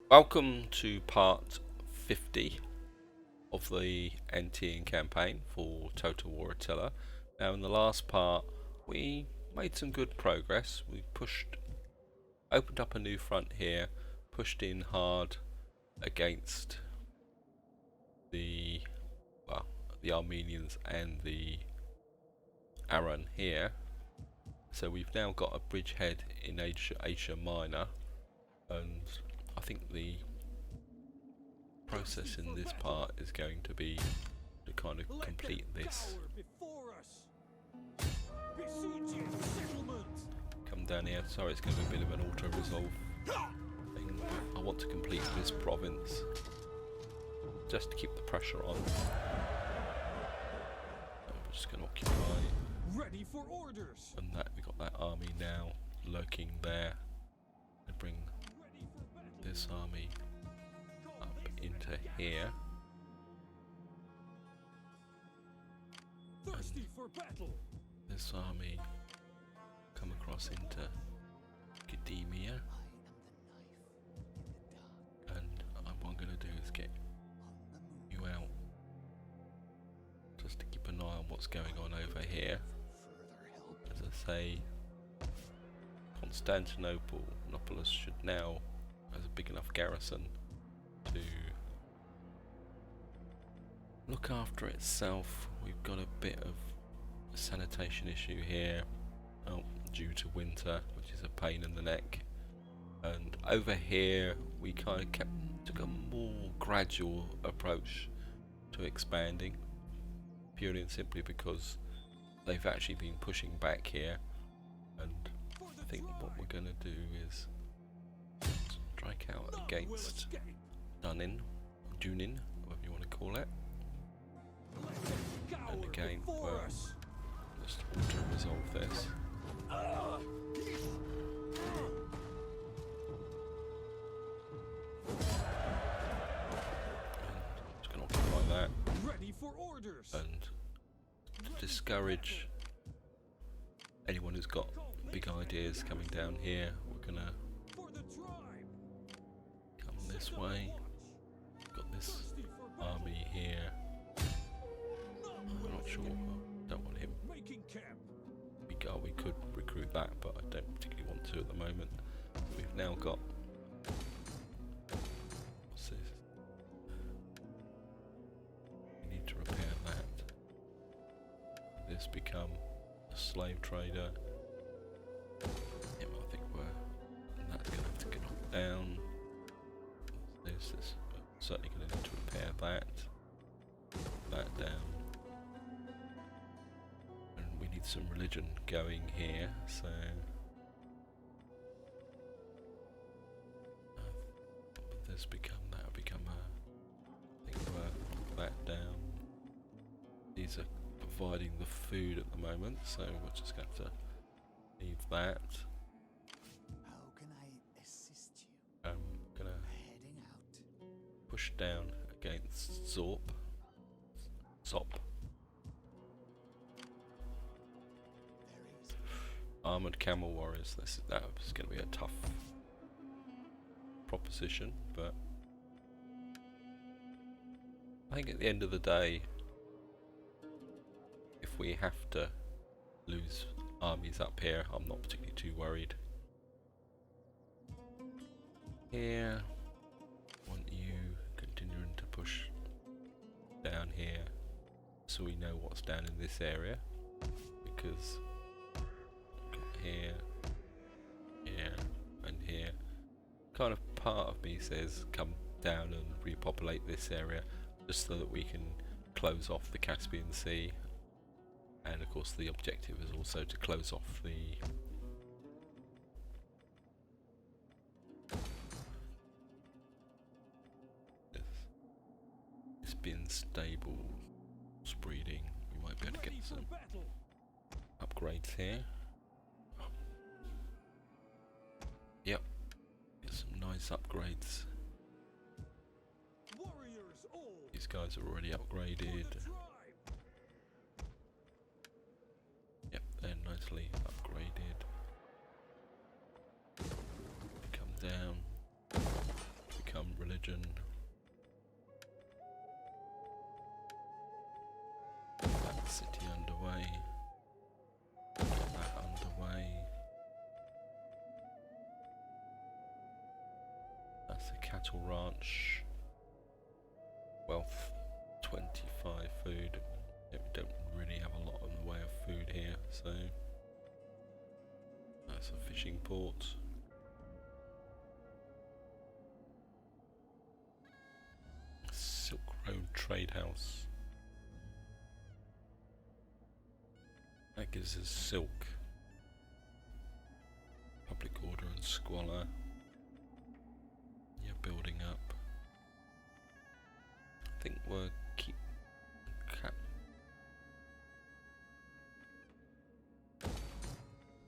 Welcome to part 50 of the Antean campaign for Total War Attila. Now in the last part we made some good progress. We opened up a new front here, pushed in hard against the Armenians and the Aran here. So we've now got a bridgehead in Asia Minor, and I think the process in this part is going to be to kind of complete this. Come down here. Sorry, it's going to be a bit of an auto-resolve thing. I want to complete this province just to keep the pressure on. We're just going to occupy. Ready for orders. And that we got that army now lurking there. And bring this army up into here. Thirsty for battle. This army come across into Academia. And what I'm going to do is get you out just to keep an eye on what's going on over here. As I say, Constantinople should now has a big enough garrison to look after itself. We've got a bit of a sanitation issue here, due to winter, which is a pain in the neck. And over here we kind of took a more gradual approach to expanding, purely and simply because they've actually been pushing back here. And I think what we're going to do is strike out against Dunin, whatever you want to call it. And again, well, just auto-resolve this. And just going to occupy that. Ready for orders. And to discourage anyone who's got big ideas coming down here, we're going to come this way. Got this army here. I'm not sure. Don't want him. We could recruit that, but I don't particularly want to at the moment. We've now got. What's this? We need to repair that. This become a slave trader. I think that's going to have to get knocked down. This is certainly going to need to repair that down. And we need some religion going here, so that'll become I think that down. These are providing the food at the moment, so we're just going to have to leave that. How can I assist you? I'm gonna Heading out. push down against Zop. Armored camel warriors. That was going to be a tough proposition, but I think at the end of the day, if we have to lose armies up here, I'm not particularly too worried. Here, I want you continuing to push down here so we know what's down in this area, because here, and here. Kind of part of me says come down and repopulate this area just so that we can close off the Caspian Sea, and of course the objective is also to close off the it's been stable breeding. We might be able to get some upgrades here. Yep, get some nice upgrades. These guys are already upgraded. Yep, they're nicely upgraded. Come down. Become city underway. Get that underway. That's the cattle ranch. Wealth 25 food. Yeah, we don't really have a lot in the way of food here, so that's a fishing port. Silk Road Trade House. That gives us silk. Public order and squalor. Yeah, building up. I think we're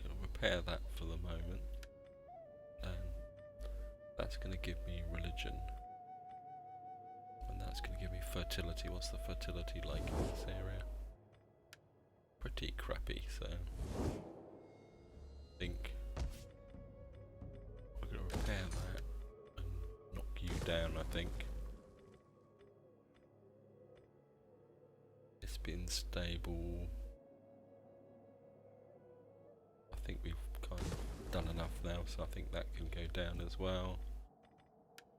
gonna repair that for the moment. And that's gonna give me religion. And that's gonna give me fertility. What's the fertility like in this area? Pretty crappy, so I think we're gonna repair that and knock you down, I think. It's been stable. I think we've kind of done enough now, so I think that can go down as well.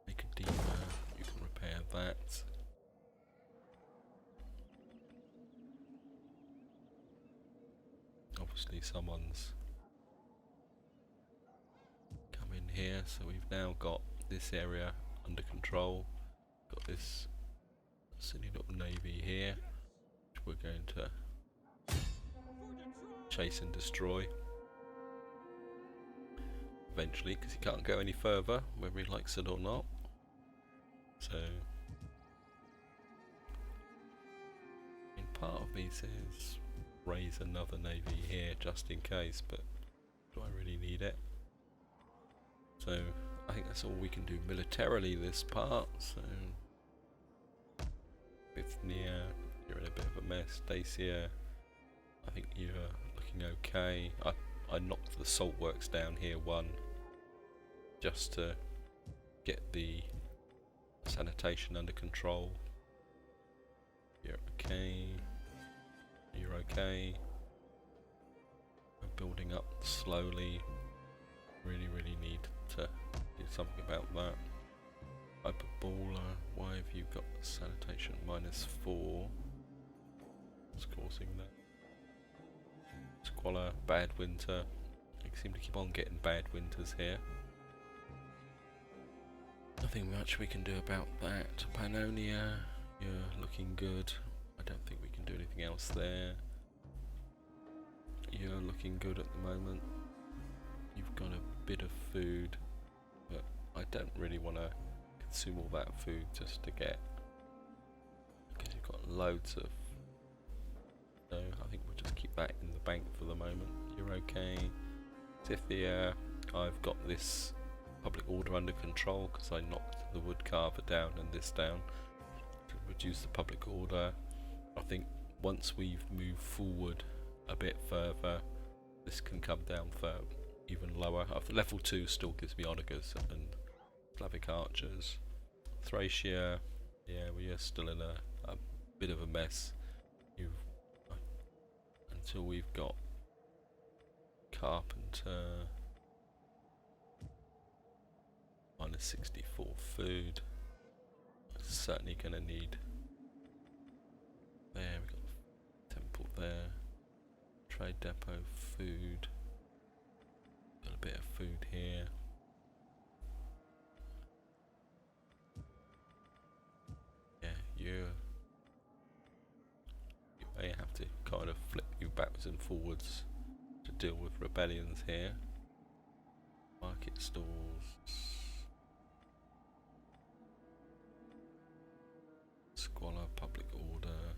Nicodema, you can repair that. Obviously someone's come in here, so we've now got this area under control. Got this silly little navy here, which we're going to chase and destroy eventually, because he can't go any further, whether he likes it or not. So, in part of me says raise another navy here just in case, but do I really need it? So I think that's all we can do militarily this part. So Bithynia, you're in a bit of a mess. Dacia, I think you're looking okay. I knocked the salt works down here one just to get the sanitation under control. You're okay. You're okay. We're building up slowly. Really need to do something about that. Hyperbola, why have you got sanitation -4? What's causing that? Squalor, bad winter. We seem to keep on getting bad winters here. Nothing much we can do about that. Pannonia, you're looking good. I don't think we can do anything else there. You're looking good at the moment. You've got a bit of food, but I don't really want to consume all that food just to get, because you've got loads of, so I think we'll just keep that in the bank for the moment. You're okay. Scythia, I've got this public order under control because I knocked the wood carver down and this down to reduce the public order. I think once we've moved forward a bit further, this can come down for even lower. Level 2 still gives me onagers and Slavic archers. Thracia, yeah, we are still in a bit of a mess. Until we've got carpenter, -64 food. Certainly going to need. There, we've got temple there. Trade depot, food. Got a bit of food here. Yeah, you may have to kind of flip you backwards and forwards to deal with rebellions here. Market stalls. Squalor, public order.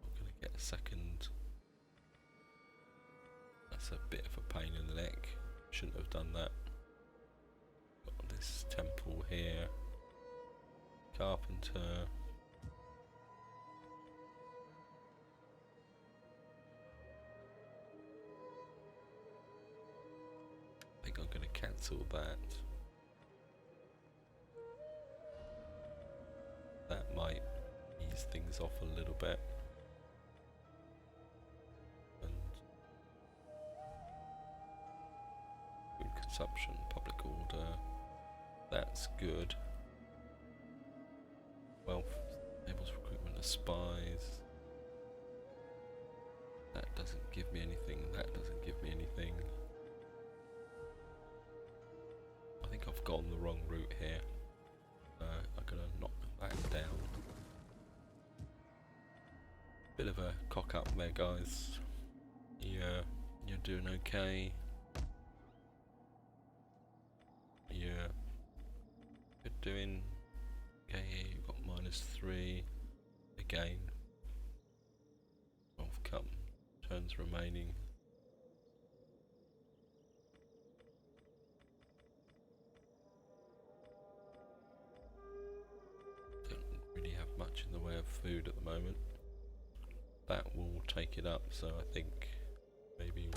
I'm going to get a second. That's a bit of a pain in the neck. Shouldn't have done that. Got this temple here. Carpenter. I think I'm going to cancel that. That might ease things off a little bit. that's good. Wealth enables recruitment of spies. That doesn't give me anything, that doesn't give me anything. I think I've gone the wrong route here. I'm gonna knock that down. Bit of a cock up there, guys. Yeah, you're doing okay. Yeah, you're doing okay. You've got -3 again. 12 cup turns remaining. Don't really have much in the way of food at the moment. That will take it up, so I think maybe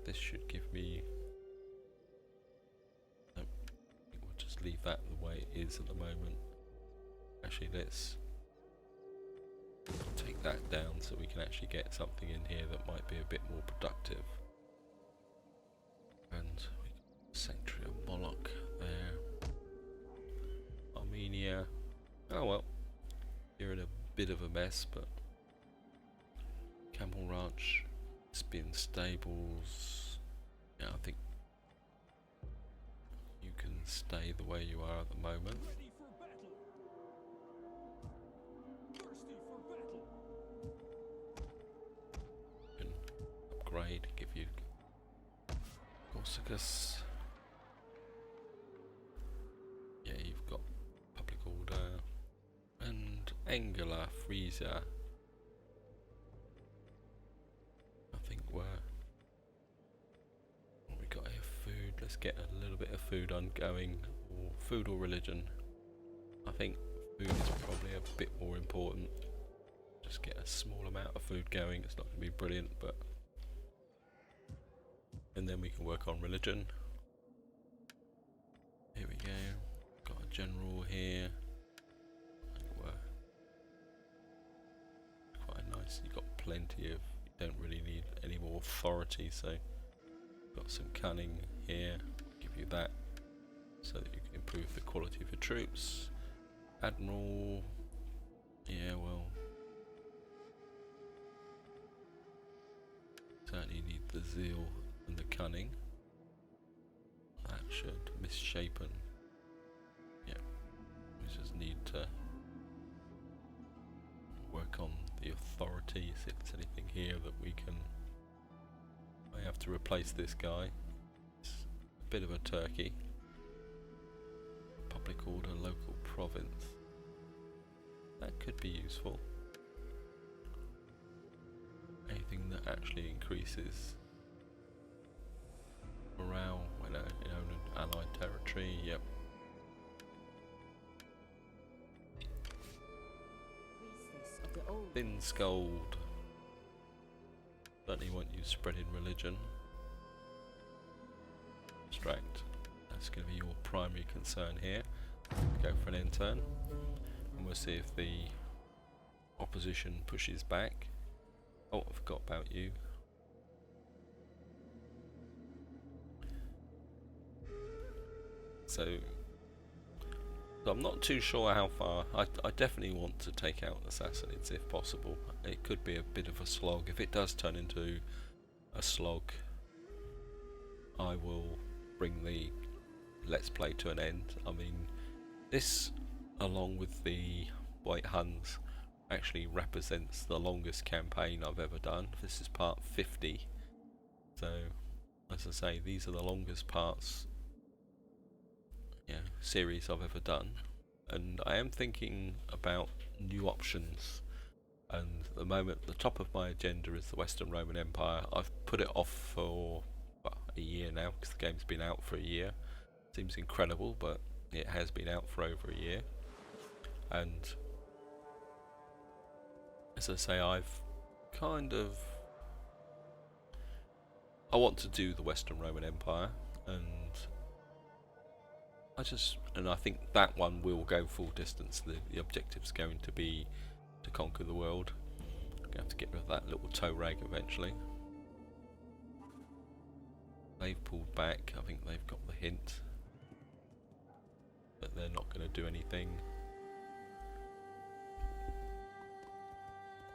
this should give me. No, we'll just leave that the way it is at the moment. Actually, let's take that down so we can actually get something in here that might be a bit more productive. And we got Sanctuary of Moloch there. Armenia. Oh well, you're in a bit of a mess, but Camel Ranch, Spin Stables. Yeah, I think you can stay the way you are at the moment. Ready for battle. Thirsty for battle. You can upgrade, give you Corsica's. Yeah, you've got Public Order and Angular Freezer. I think we're. What we got here? Food. Let's get a little bit of food ongoing, or food or religion. I think food is probably a bit more important. Just get a small amount of food going. It's not going to be brilliant, but. And then we can work on religion. Here we go. Got a general here. Quite nice. You've got plenty of. You don't really need any more authority, so got some cunning here. Give you that, so that you can improve the quality of your troops. Admiral. Yeah, well. Certainly need the zeal and the cunning. That should misshapen. Yeah, we just need to work on the authority. See if there's anything here that we can. I have to replace this guy. It's a bit of a turkey. Public order, local province. That could be useful. Anything that actually increases morale when in own allied territory. Yep. Priestess of the old Thin Scold. Certainly want you spreading religion. Abstract. That's going to be your primary concern here. Go for an intern. And we'll see if the opposition pushes back. Oh, I forgot about you. So I'm not too sure how far. I definitely want to take out the Sassanids if possible. It could be a bit of a slog. If it does turn into a slog, I will bring the Let's Play to an end. I mean, this, along with the White Huns, actually represents the longest campaign I've ever done. This is part 50. So, as I say, these are the longest parts, series I've ever done, and I am thinking about new options. And at the moment, the top of my agenda is the Western Roman Empire. I've put it off for a year now because the game's been out for a year. Seems incredible, but it has been out for over a year. And as I say, I want to do the Western Roman Empire, and I think that one will go full distance. The objective's going to be to conquer the world. I'm going to have to get rid of that little tow rag eventually. They've pulled back. I think they've got the hint that they're not going to do anything.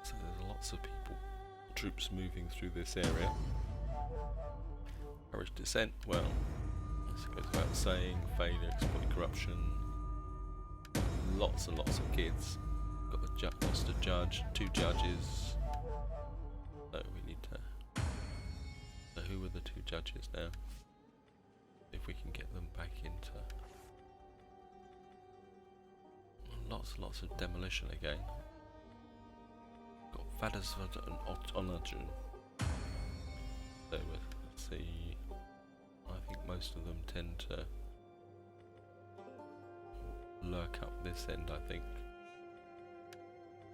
So there's lots of people, troops moving through this area. Irish descent, well, as it goes without saying, failure, exploit corruption. Lots and lots of kids. Got a lost a judge, 2 judges. So we need to. So who are the 2 judges now? If we can get them back into. Lots and lots of demolition again. Got Vadasvad and Onagen. So let's see. I think most of them tend to lurk up this end, I think.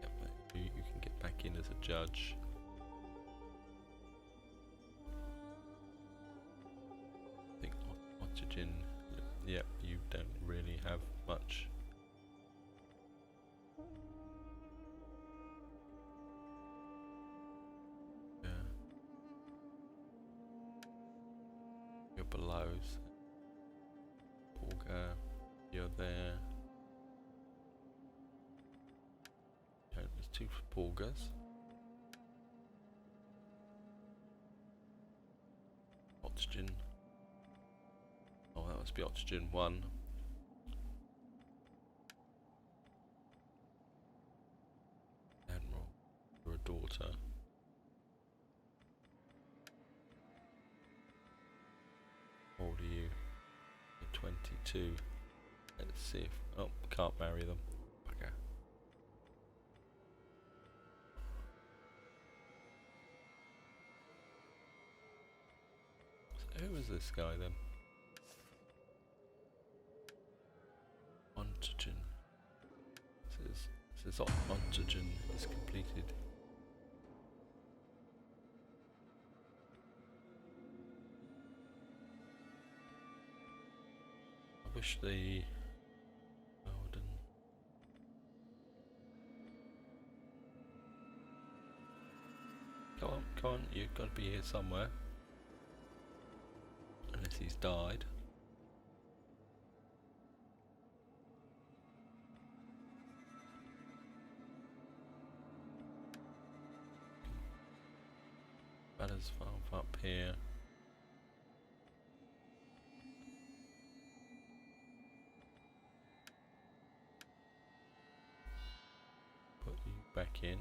Yep, you can get back in as a judge. I think Oxygen, yep, you don't really have much. Yeah. You're below. Porga, you're there. There's 2 Porgas. Oxygen. Oh, that must be Oxygen 1. Admiral, you're a daughter. How old are you? You're 22. Let's see if. Oh, can't marry them. Okay. So who is this guy then? Antean. Says Antean is completed. I wish the Golden. Come on, you've got to be here somewhere. Unless he's died. Batter's farm up here. Put you back in.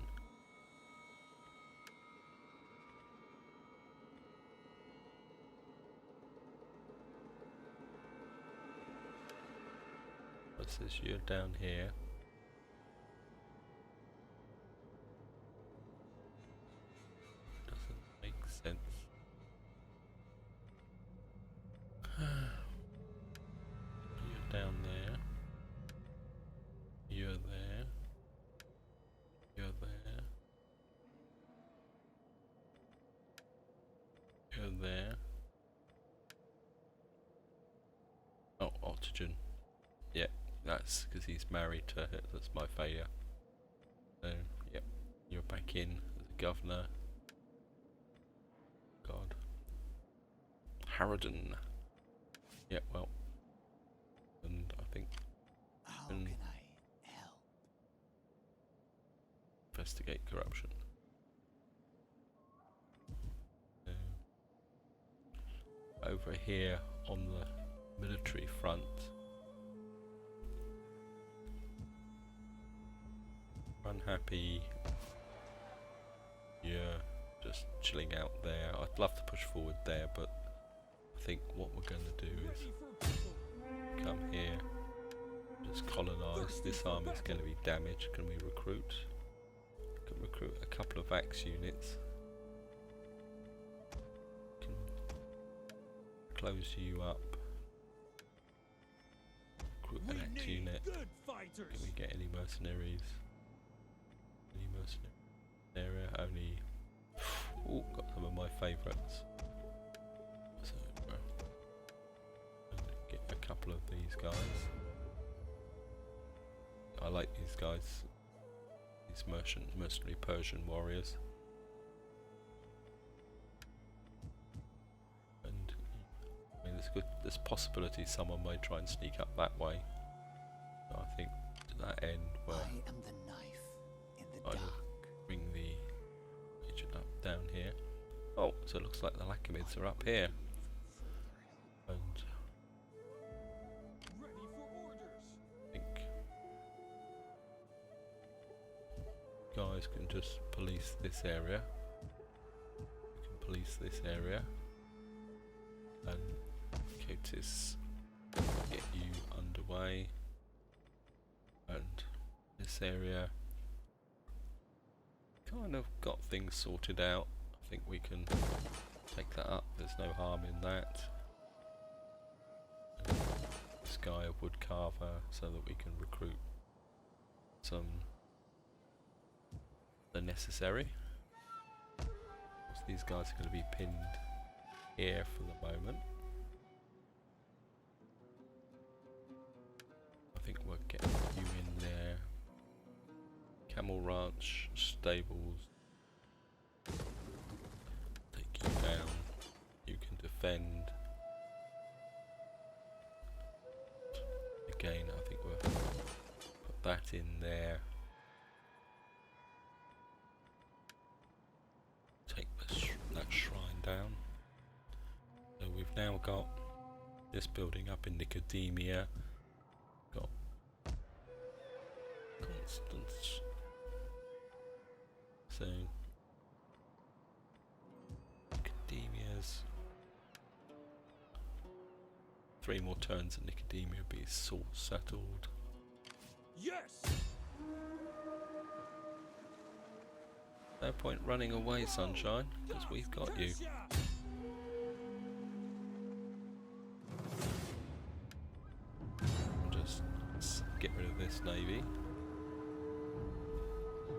What's this? You're down here. Doesn't make sense. You're down there. You're there. You're there. You're there. Oh, oxygen. Yeah, that's because he's married to her. That's my failure. So, yep, you're back in as a governor. God. Harridan. Yeah, well. And I think. How can I help? Investigate corruption. Over here on the military front. Unhappy. Yeah, just chilling out there. I'd love to push forward there, but I think what we're going to do is come here, just colonise. This army's going to be damaged. Can we recruit? Can recruit a couple of axe units. Can close you up. Recruit an axe unit. Can we get any mercenaries? Any mercenary area? Only. Oh, got some of my favourites. So, get a couple of these guys. I like these guys. These mercenary Persian warriors. And there's possibility someone may try and sneak up that way. So I think to that end, I well, am the knife in the I will dark. bring the agent up down here. Oh, so it looks like the Lachamids are up here. And Ready for orders. I think guys can just police this area. We can police this area. And Cotis, get you underway. And this area kind of got things sorted out. I think we can take that up, there's no harm in that. And this guy a wood carver so that we can recruit some the necessary. Of course, these guys are going to be pinned here for the moment. I think we'll get you in there. Camel Ranch, stables. Take you down. You can defend. Again, I think we'll put that in there. Take that shrine down. So we've now got this building up in Nicodemia. Got Constance. So Nicodemia's 3 more turns and Nicodemia will be sort settled. Yes. No point running away, sunshine, because we've got you. We'll just get rid of this navy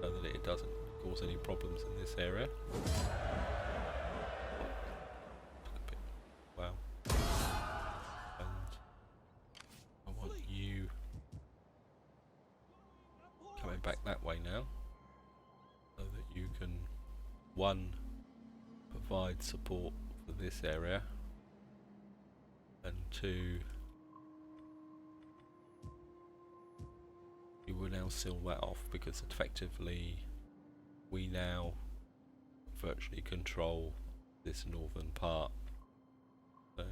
so that it doesn't cause any problems in this area. Wow. And I want you coming back that way now, so that you can, 1, provide support for this area, and 2, you will now seal that off, because effectively we now virtually control this northern part. So I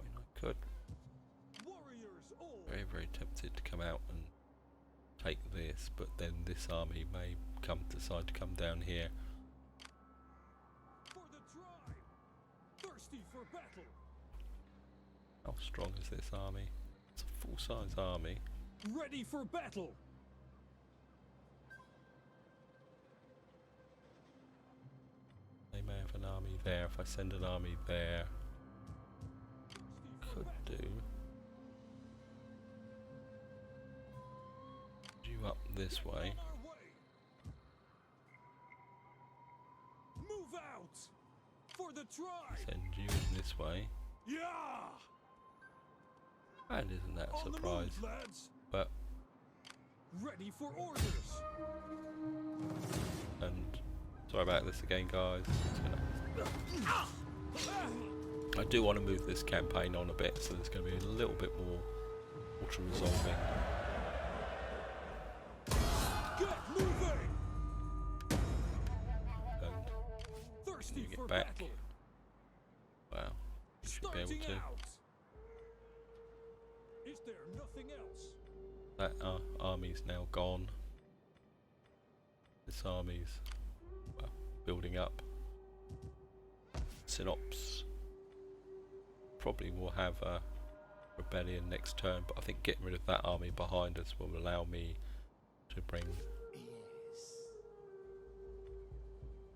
mean, I could Warriors all. very tempted to come out and take this, but then this army may decide to come down here. For the tribe. Thirsty for battle. How strong is this army? It's a full-size army. Ready for battle. They may have an army there. If I send an army there, Thirsty for could battle. do you up this way. On our way. Move out. For the tribe. Send you in this way. Yeah. And isn't that a On the surprise? move, lads. But Ready for orders. and sorry about this again, guys. I do want to move this campaign on a bit, so there's going to be a little bit more water resolving. Get moving. And Thirsty you get for back. battle. wow, you should be able Starting to. out. Is there nothing else? That army's now gone. This army's well, building up. Synops probably will have a rebellion next turn, but I think getting rid of that army behind us will allow me to Yes.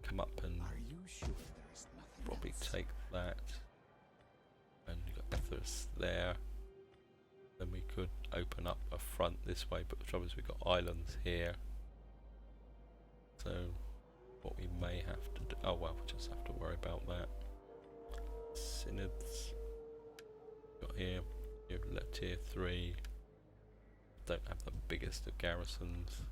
come up and Are you sure there's nothing probably else? take that. And you've got Ethers there. Then we could open up a front this way, but the trouble is we've got islands here. So what we may have to do, oh well, we just have to worry about that. Synods got here, you have tier 3, don't have the biggest of garrisons.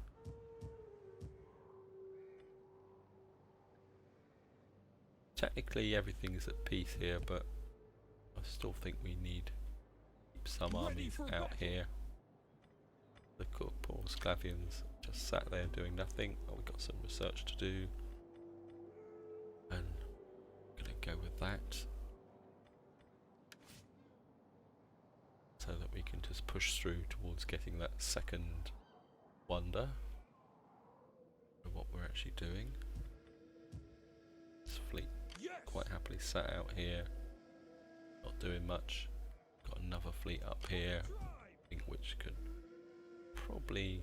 technically everything is at peace here, but I still think we need to keep some armies out here. The poor Sclavians just sat there doing nothing. Oh, we've got some research to do, and I'm gonna go with that so that we can just push through towards getting that second wonder of what we're actually doing. This fleet Yes. quite happily sat out here, not doing much. Got another fleet up here, Drive. I think, which could probably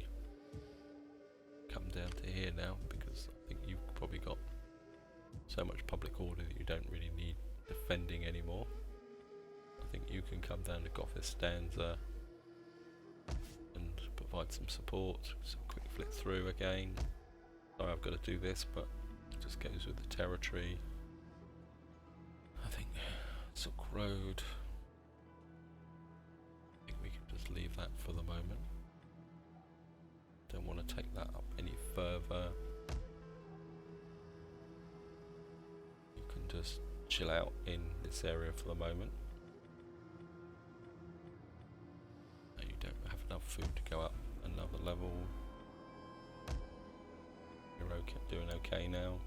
come down to here now, because I think you've probably got so much public order that you don't really need defending anymore. I think you can come down to Gothic Stanza and provide some support. So quick flick through again. Sorry, I've got to do this, but it just goes with the territory. I think Silk Road, I think we can just leave that for the moment. Don't want to take that up any further. You can just chill out in this area for the moment. No, you don't have enough food to go up another level. You're okay, doing okay now.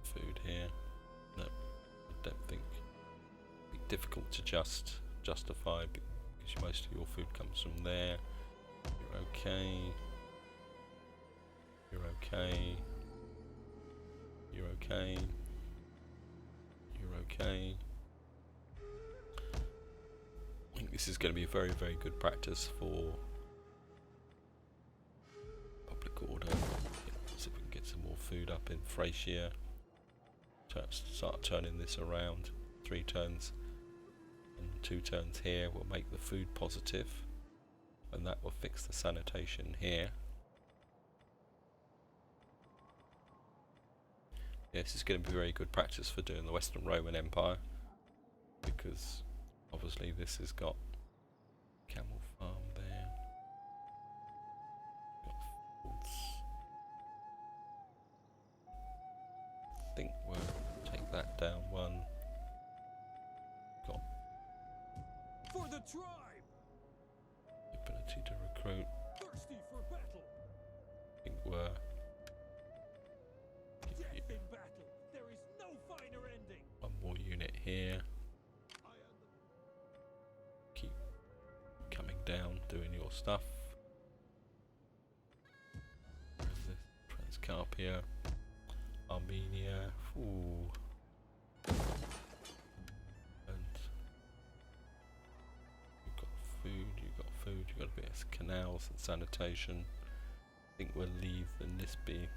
Food here. No, I don't think it'd be difficult to justify, because most of your food comes from there. You're okay. You're okay. You're okay. You're okay. I think this is going to be a very, very good practice for public order. See if we can get some more food up in Thracia. Start turning this around. 3 turns and 2 turns here will make the food positive, and that will fix the sanitation here. Yeah, this is going to be very good practice for doing the Western Roman Empire, because obviously this has got camel farm there. Got fields. I think we'll take that down one. Got For the tribe. the ability to recruit. Thirsty for battle. I think we're Death in battle. There is no finer ending. one more unit here. Keep coming down, doing your stuff. Where's this? Transcarpia, Armenia. Ooh. And you've got food, you've got a bit of canals and sanitation. I think we'll leave the Nisby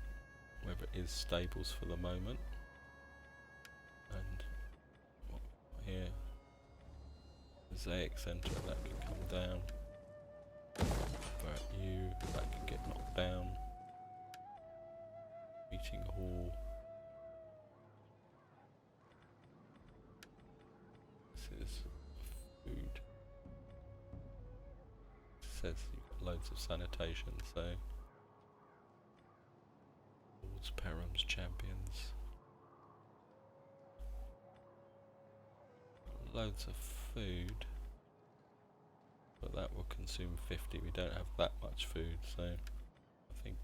wherever it is stables for the moment. And what we've got here, Mosaic Centre, that can come down. Convert you, that can get knocked down. Meeting hall. This is food. It says you've got loads of sanitation, so Lords, Perams, Champions. Loads of food, but that will consume 50. We don't have that much food, so I think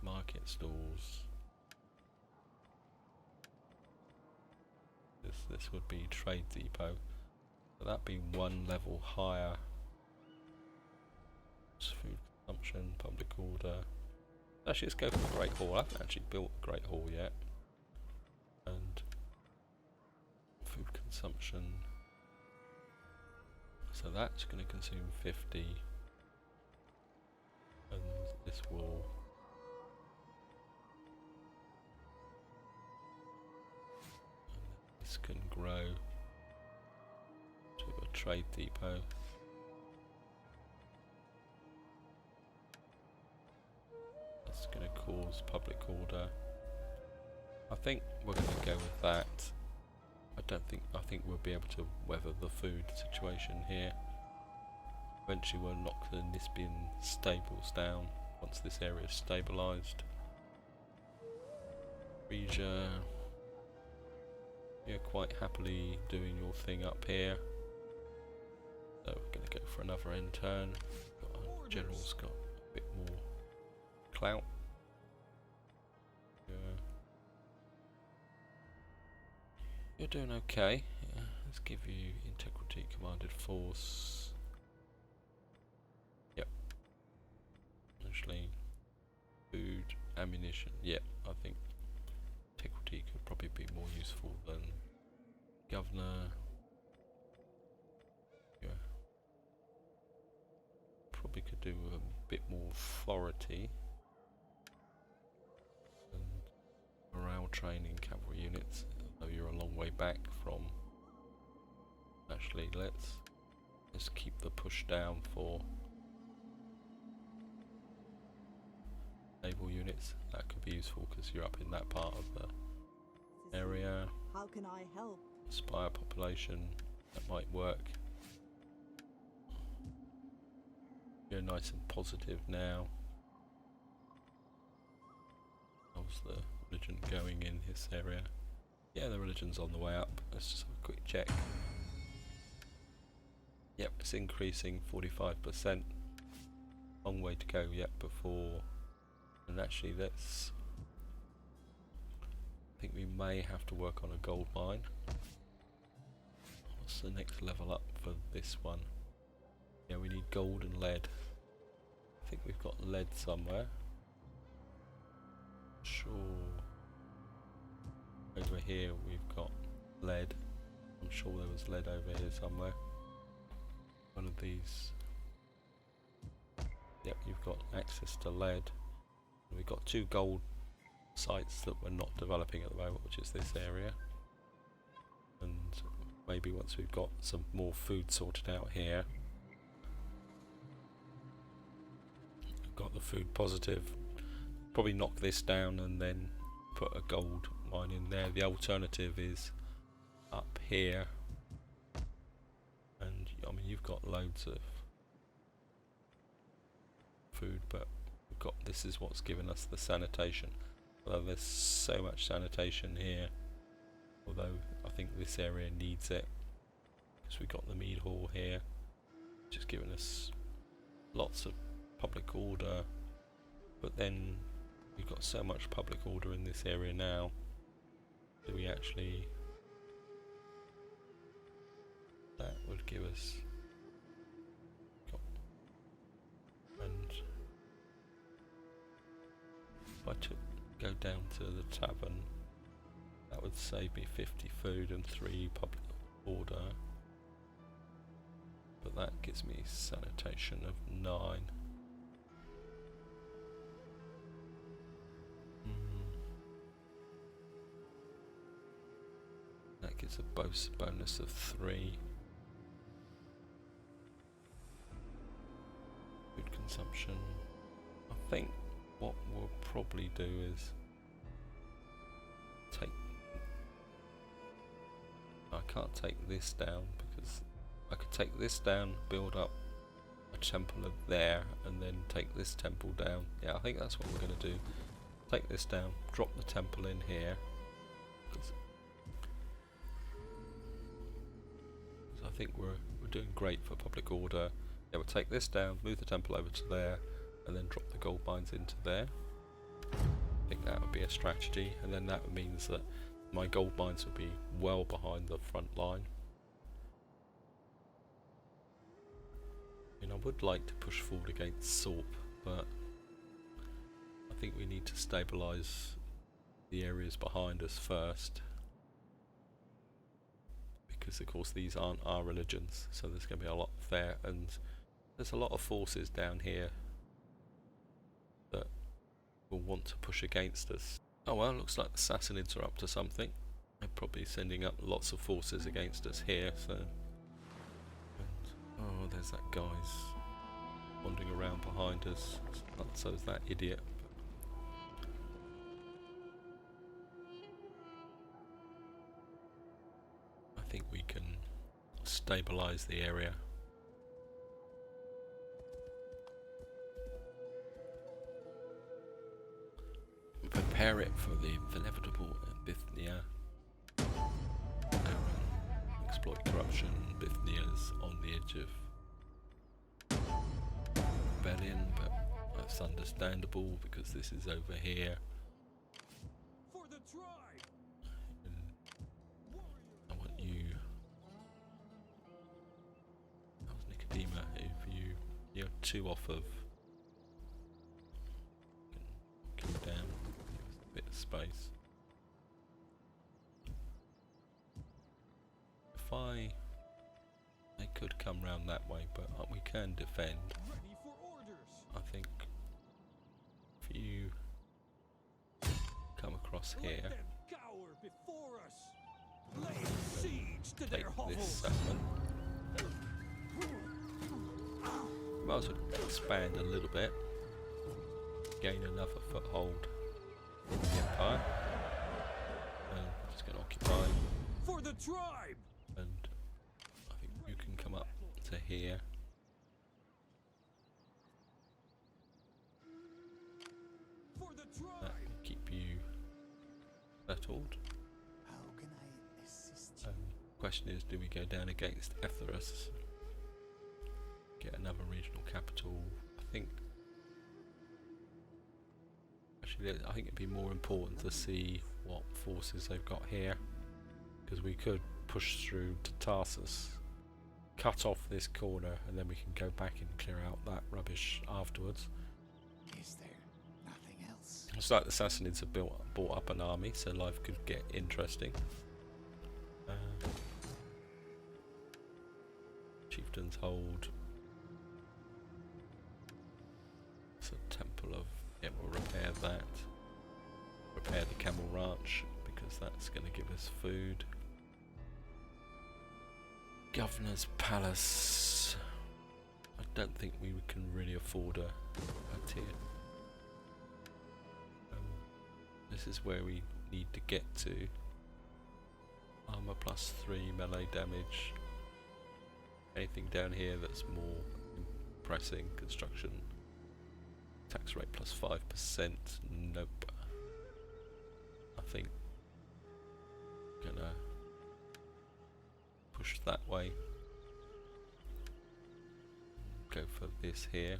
market stalls. This would be trade depot. So that being 1 level higher. It's food consumption, public order. Actually, let's go for the Great Hall. I haven't actually built a Great Hall yet. And food consumption. So that's going to consume 50. And this will. And this can grow to a trade depot. That's going to cause public order. I think we're going to go with that. I think we'll be able to weather the food situation here. Eventually we'll knock the Nispian stables down once this area is stabilised. Frisia, you're quite happily doing your thing up here. So we're going to go for another end turn. Our general's got a bit more clout. You're doing okay. Yeah, let's give you integrity commanded force. Yep. Actually, food, ammunition. Yep, I think integrity could probably be more useful than governor. Yeah. Probably could do a bit more authority. And morale training cavalry units. Although you're a long way back from. Actually, let's keep the push down for naval units. That could be useful because you're up in that part of the area. How can I help? Spire population, that might work. You're nice and positive now. How's the religion going in this area? Yeah, the religion's on the way up. Let's just have a quick check. Yep, it's increasing 45%. Long way to go yet before. And actually, I think we may have to work on a gold mine. What's the next level up for this one? Yeah, we need gold and lead. I think we've got lead somewhere. Sure. Over here we've got lead. I'm sure there was lead over here somewhere. One of these. Yep, you've got access to lead. We've got 2 gold sites that we're not developing at the moment, which is this area. And maybe once we've got some more food sorted out here. Got the food positive. Probably knock this down and then put a gold mine in there. The alternative is up here, and I mean you've got loads of food, but we've got, this is what's given us the sanitation. Although there's so much sanitation here, although I think this area needs it because we've got the mead hall here, which has given us lots of public order, but then we've got so much public order in this area now. Do we actually? That would give us. And if I go down to the tavern, that would save me 50 food and 3 public order. But that gives me sanitation of 9. That gives a bonus of 3. Food consumption. I think what we'll probably do is take. I can't take this down because I could take this down, build up a temple of there, and then take this temple down. Yeah, I think that's what we're going to do. Take this down, drop the temple in here. I think we're doing great for public order. Yeah, we'll take this down, move the temple over to there, and then drop the gold mines into there. I think that would be a strategy, and then that means that my gold mines would be well behind the front line. I mean, I would like to push forward against Sorp, but I think we need to stabilise the areas behind us first. Because of course these aren't our religions, so there's going to be a lot there, and there's a lot of forces down here that will want to push against us. Oh well, looks like the Sassanids are up to something. They're probably sending up lots of forces against us here, so... And, oh, there's that guy's wandering around behind us, so's that idiot. stabilise the area. Prepare it for the inevitable Bithynia. Exploit corruption. Bithynia's on the edge of rebellion, but that's understandable because this is over here. For the tribe. I want you. That was Nicodema. If you're 2 off of. Go down. Give us a bit of space. They could come round that way, but we can defend. Ready for orders. I think if you come across here, Let them cower before us. Lay siege to take their this hovels. settlement. Might as well expand a little bit, gain another foothold in the empire, and just going to occupy. For the tribe. And I think you can come up to here. For the That tribe. can keep you settled. How can I assist you? Question is, do we go down against Epirus? Get another regional capital? Actually, I think it'd be more important to see what forces they've got here, because we could push through to Tarsus, cut off this corner, and then we can go back and clear out that rubbish afterwards. Is there nothing else? It's like the Sassanids have bought up an army, so life could get interesting. Chieftains hold. It's a temple of. Yeah, we'll repair that. Repair the camel ranch because that's going to give us food. Governor's palace. I don't think we can really afford a tier. This is where we need to get to. Armor +3, melee damage. Anything down here that's more pressing. Construction. Tax rate +5%. Nope. I think gonna push that way. Go for this here.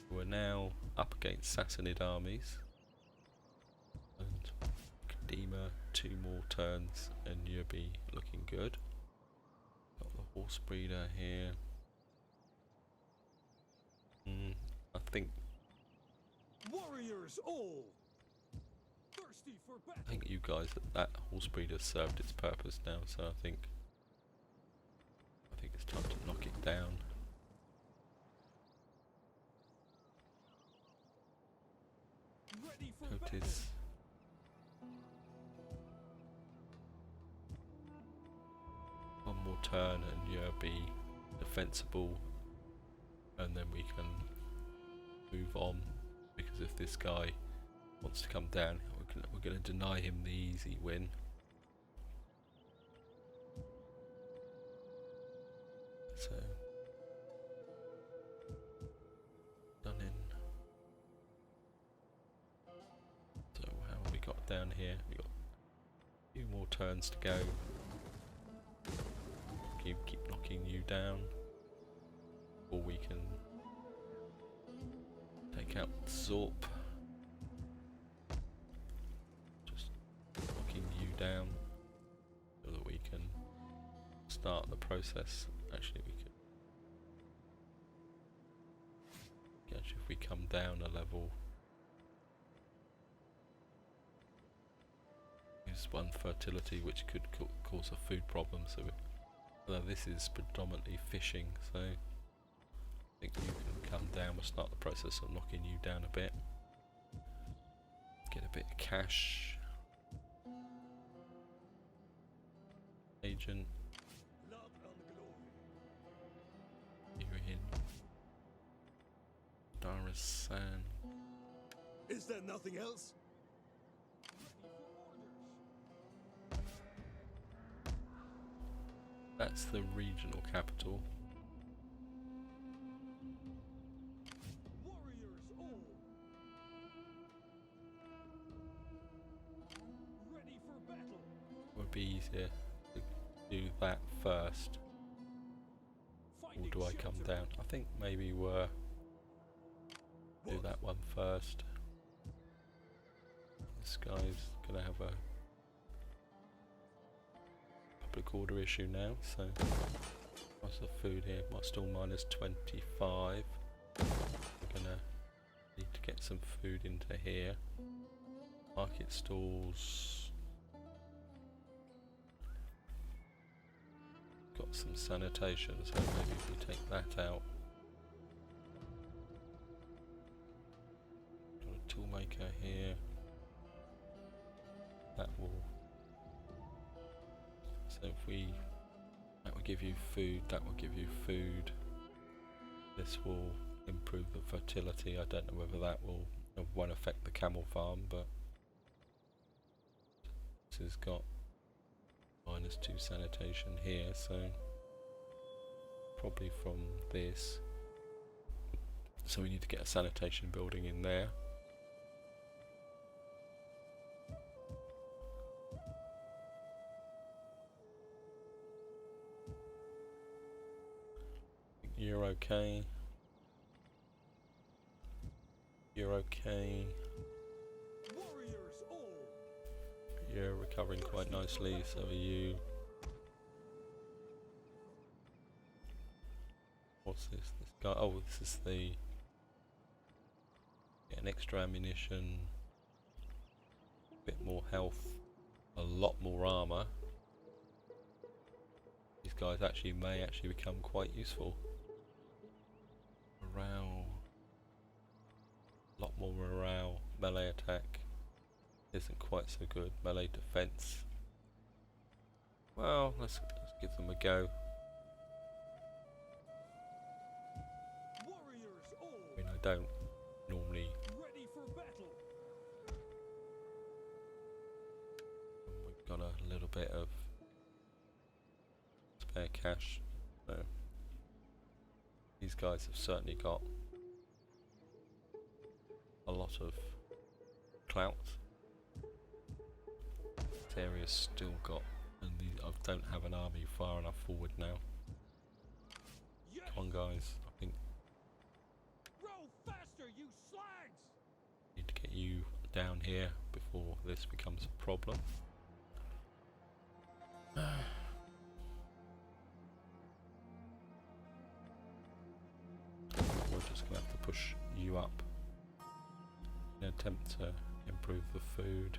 We're now up against Sassanid armies. And Kadima, 2 more turns and you'll be looking good. Got the horse breeder here. I think Warriors all. Thirsty for battle. you guys that horse breeder served its purpose now, so I think it's time to knock it down. Ready for battle. Cotis. One more turn and you'll be defensible, and then we can move on, because if this guy wants to come down, we're going to deny him the easy win. So done in. So how have we got down here? We got a few more turns to go. Keep knocking you down, or we can take out Zorp. Just knocking you down so that we can start the process. Actually, we could. Actually, if we come down a level, use 1 fertility, which could cause a food problem. So, although this is predominantly fishing, so I think you can come down. We'll start the process of knocking you down a bit. Get a bit of cash. Agent. You in. Darasan. Is there nothing else? that's the regional capital. Warriors all. Ready for battle. Would be easier to do that first. Or Finding do I come shelter. down? I think maybe we're do that one first. This guy's gonna have a public order issue now, so what's the food here? Well, still minus 25. We're gonna need to get some food into here. Market stalls. Got some sanitation, so maybe if we take that out. Got a toolmaker here. That will. So if we, that will give you food. That will give you food. This will improve the fertility. I don't know whether that will, it won't affect the camel farm, but this has got -2 sanitation here, so probably from this. So we need to get a sanitation building in there. You're okay. You're okay. Warriors all. You're recovering quite nicely, so are you. What's this? This guy. Oh, this is the. Get an extra ammunition. Bit more health. A lot more armor. These guys actually may actually become quite useful. Morale. A lot more morale. Melee attack isn't quite so good. Melee defense. Well, let's give them a go. Warriors all. I mean, I don't normally. Ready for battle. We've got a little bit of spare cash. So these guys have certainly got a lot of clout. This area's still got, and I don't have an army far enough forward now. Yes. Come on, guys. I think Row faster, you slags. I need to get you down here before this becomes a problem. We're just gonna have to push you up in an attempt to improve the food.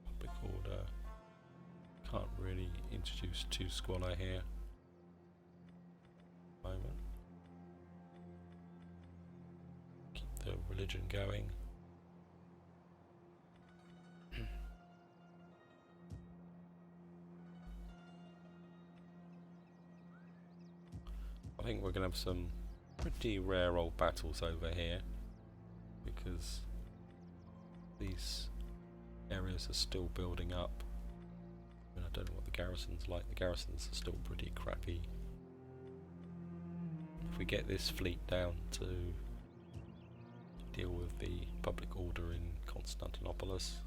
Public order. Can't really introduce 2 squalor here. Moment. Keep the religion going. I think we're going to have some pretty rare old battles over here, because these areas are still building up. I mean, I don't know what the garrison's like. The garrisons are still pretty crappy. If we get this fleet down to deal with the public order in Constantinopolis.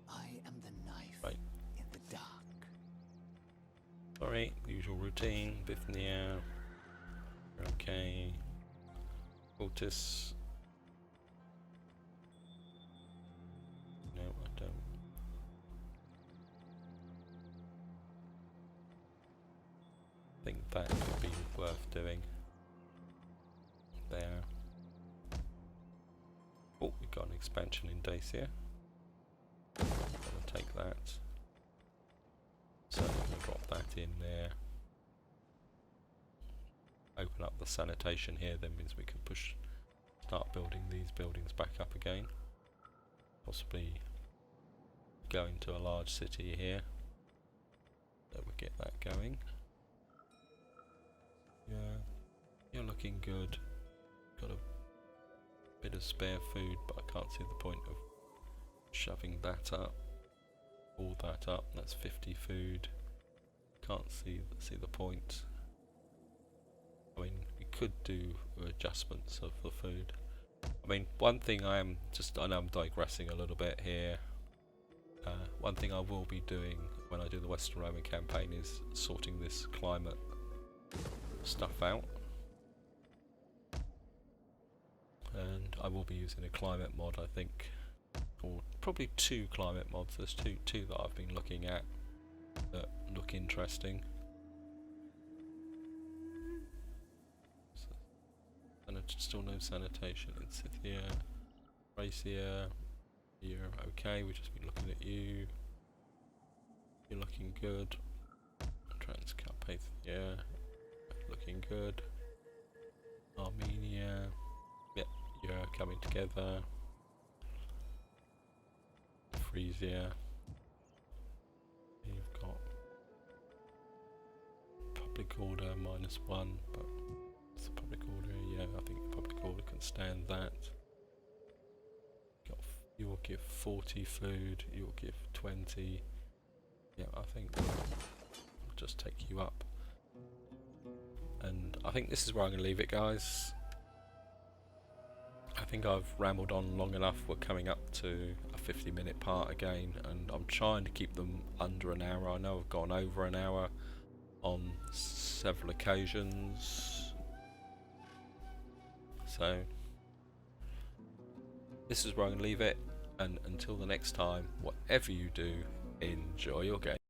I am the knife Right. in the dark. Sorry, the usual routine. Bithynia. Okay. Otis. No, I don't. I think that could be worth doing. There. Oh, we've got an expansion in Dacia. Gonna take that. Certainly gonna drop that in there. Open up the sanitation here, then means we can start building these buildings back up again. Possibly go into a large city here. So we get that going. Yeah, you're looking good. Got a bit of spare food, but I can't see the point of shoving that up. All that up. That's 50 food. Can't see the point. I mean, we could do adjustments of the food. I mean, one thing I know I'm digressing a little bit here. One thing I will be doing when I do the Western Roman campaign is sorting this climate stuff out. And I will be using a climate mod, I think, or probably 2 climate mods. There's two that I've been looking at that look interesting. And still no sanitation in Scythia. Thracia, you're okay. We've just been looking at you. You're looking good. Transcarpathia, looking good. Armenia, yep, you're coming together. Frisia, you've got public order -1, but it's a public order. Yeah, I think the public order can stand that. You'll give 40 food. You'll give 20. Yeah, I think I'll just take you up. And I think this is where I'm going to leave it, guys. I think I've rambled on long enough. We're coming up to a 50-minute part again, and I'm trying to keep them under an hour. I know I've gone over an hour on several occasions. So this is where I'm going to leave it, and until the next time, whatever you do, enjoy your game.